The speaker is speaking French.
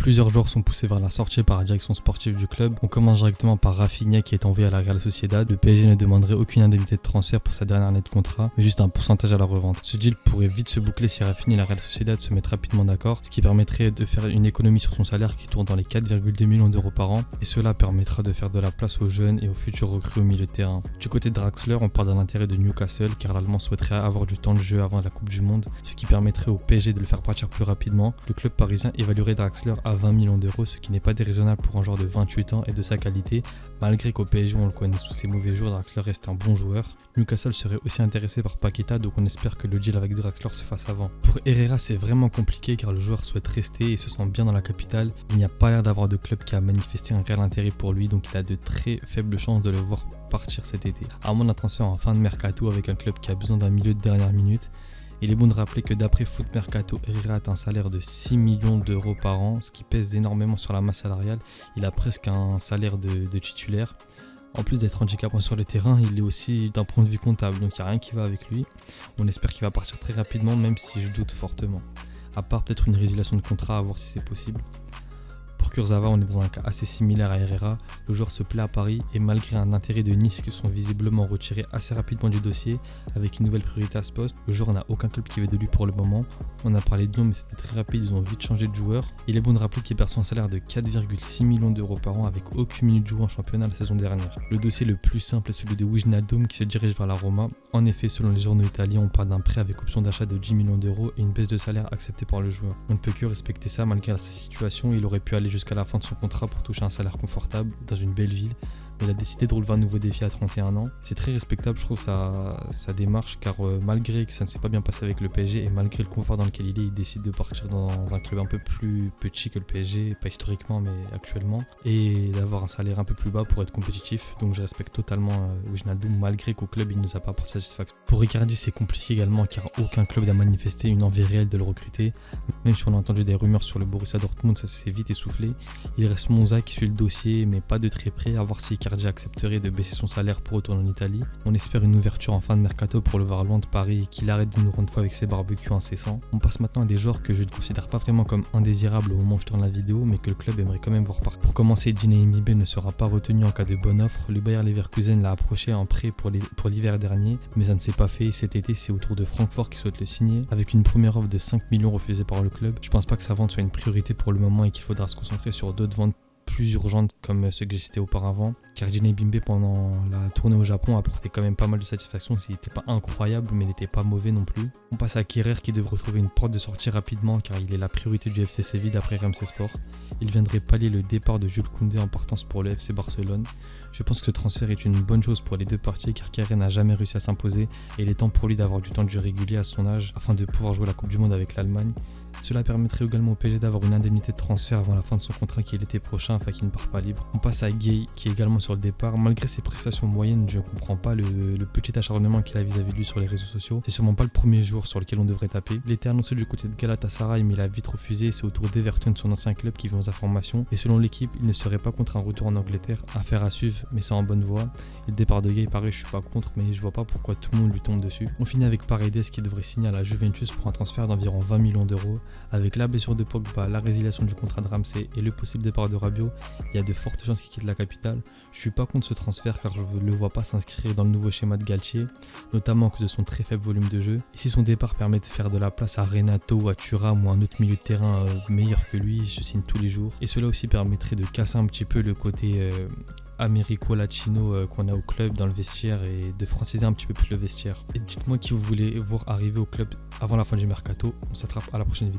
Plusieurs joueurs sont poussés vers la sortie par la direction sportive du club. On commence directement par Rafinha qui est envoyé à la Real Sociedad. Le PSG ne demanderait aucune indemnité de transfert pour sa dernière année de contrat, mais juste un pourcentage à la revente. Ce deal pourrait vite se boucler si Rafinha et la Real Sociedad se mettent rapidement d'accord, ce qui permettrait de faire une économie sur son salaire qui tourne dans les 4,2 millions d'euros par an, et cela permettra de faire de la place aux jeunes et aux futurs recrues au milieu de terrain. Du côté de Draxler, on parle d'un intérêt de Newcastle car l'Allemand souhaiterait avoir du temps de jeu avant la Coupe du Monde, ce qui permettrait au PSG de le faire partir plus rapidement. Le club parisien évaluerait Draxler à 20 millions d'euros, ce qui n'est pas déraisonnable pour un joueur de 28 ans et de sa qualité, malgré qu'au PSG on le connaît sous ses mauvais jours. Draxler reste un bon joueur. Newcastle serait aussi intéressé par Paqueta, donc on espère que le deal avec Draxler se fasse avant. Pour Herrera, c'est vraiment compliqué car le joueur souhaite rester et se sent bien dans la capitale. Il n'y a pas l'air d'avoir de club qui a manifesté un réel intérêt pour lui, donc il a de très faibles chances de le voir partir cet été. À moins d'un transfert en fin de mercato avec un club qui a besoin d'un milieu de dernière minute. Il est bon de rappeler que d'après Foot Mercato, Herrera a un salaire de 6 millions d'euros par an, ce qui pèse énormément sur la masse salariale. Il a presque un salaire de titulaire. En plus d'être handicapant sur le terrain, il est aussi d'un point de vue comptable, donc il n'y a rien qui va avec lui. On espère qu'il va partir très rapidement, même si je doute fortement. À part peut-être une résiliation de contrat, à voir si c'est possible. Pour Kurzawa, on est dans un cas assez similaire à Herrera. Le joueur se plaît à Paris et malgré un intérêt de Nice qui sont visiblement retirés assez rapidement du dossier avec une nouvelle priorité à ce poste, le joueur n'a aucun club qui veut de lui pour le moment. On a parlé de nom mais c'était très rapide, ils ont vite changé de joueur. Il est bon de rappeler qu'il perçoit un salaire de 4,6 millions d'euros par an avec aucune minute jouée en championnat la saison dernière. Le dossier le plus simple est celui de Wijnaldum qui se dirige vers la Roma. En effet, selon les journaux italiens, on parle d'un prêt avec option d'achat de 10 millions d'euros et une baisse de salaire acceptée par le joueur. On ne peut que respecter ça malgré sa situation. Il aurait pu aller jusqu'à la fin de son contrat pour toucher un salaire confortable dans une belle ville, mais il a décidé de relever un nouveau défi à 31 ans. C'est très respectable, je trouve, sa démarche, car malgré que ça ne s'est pas bien passé avec le PSG et malgré le confort dans lequel il décide de partir dans un club un peu plus petit que le PSG, pas historiquement mais actuellement, et d'avoir un salaire un peu plus bas pour être compétitif. Donc je respecte totalement Wijnaldum malgré qu'au club il ne nous a pas apporté satisfaction. Pour Icardi, c'est compliqué également car aucun club n'a manifesté une envie réelle de le recruter. Même si on a entendu des rumeurs sur le Borussia Dortmund, ça s'est vite essoufflé. Il reste Monza qui suit le dossier mais pas de très près, à voir si Icardi accepterait de baisser son salaire pour retourner en Italie. On espère une ouverture en fin de mercato pour le voir loin de Paris et qu'il arrête de nous rendre fou avec ses barbecues incessants. On passe maintenant à des joueurs que je ne considère pas vraiment comme indésirables au moment où je tourne la vidéo mais que le club aimerait quand même voir partir. Pour commencer, Dine Mibé ne sera pas retenu en cas de bonne offre. Le Bayer Leverkusen l'a approché en prêt pour l'hiver dernier mais ça ne s'est pas fait. Cet été, c'est au tour de Francfort qui souhaite le signer avec une première offre de 5 millions refusée par le club. Je pense pas que sa vente soit une priorité pour le moment et qu'il faudra se concentrer sur d'autres ventes plus urgentes comme ceux que j'ai cités auparavant, car Dine Mibé pendant la tournée au Japon apportait quand même pas mal de satisfaction. Il n'était pas incroyable mais il n'était pas mauvais non plus. On passe à Kehrer qui devrait retrouver une porte de sortie rapidement car il est la priorité du FC Séville d'après RMC Sport. Il viendrait pallier le départ de Jules Koundé en partance pour le FC Barcelone. Je pense que ce transfert est une bonne chose pour les deux parties car Kehrer n'a jamais réussi à s'imposer et il est temps pour lui d'avoir du temps de jeu régulier à son âge afin de pouvoir jouer la Coupe du Monde avec l'Allemagne. Cela permettrait également au PSG d'avoir une indemnité de transfert avant la fin de son contrat qui est l'été prochain afin qu'il ne parte pas libre. On passe à Gueye qui est également sur le départ. Malgré ses prestations moyennes, je ne comprends pas le petit acharnement qu'il a vis-à-vis de lui sur les réseaux sociaux. C'est sûrement pas le premier jour sur lequel on devrait taper. Il était annoncé du côté de Galatasaray mais il a vite refusé. C'est au tour d'Everton, son ancien club, qui vient aux informations. Et selon l'équipe, il ne serait pas contre un retour en Angleterre. Affaire à suivre, mais c'est en bonne voie. Et le départ de Gueye, pareil, je suis pas contre, mais je vois pas pourquoi tout le monde lui tombe dessus. On finit avec Paredes qui devrait signer à la Juventus pour un transfert d'environ 20 millions d'euros. Avec la blessure de Pogba, la résiliation du contrat de Ramsey et le possible départ de Rabiot, il y a de fortes chances qu'il quitte la capitale. Je suis pas contre ce transfert car je ne le vois pas s'inscrire dans le nouveau schéma de Galtier, notamment à cause de son très faible volume de jeu. Et si son départ permet de faire de la place à Renato, à Thuram ou un autre milieu de terrain meilleur que lui, je signe tous les jours. Et cela aussi permettrait de casser un petit peu le côté américo-latino qu'on a au club dans le vestiaire et de franciser un petit peu plus le vestiaire. Et dites-moi qui vous voulez voir arriver au club avant la fin du mercato. On s'attrape à la prochaine vidéo.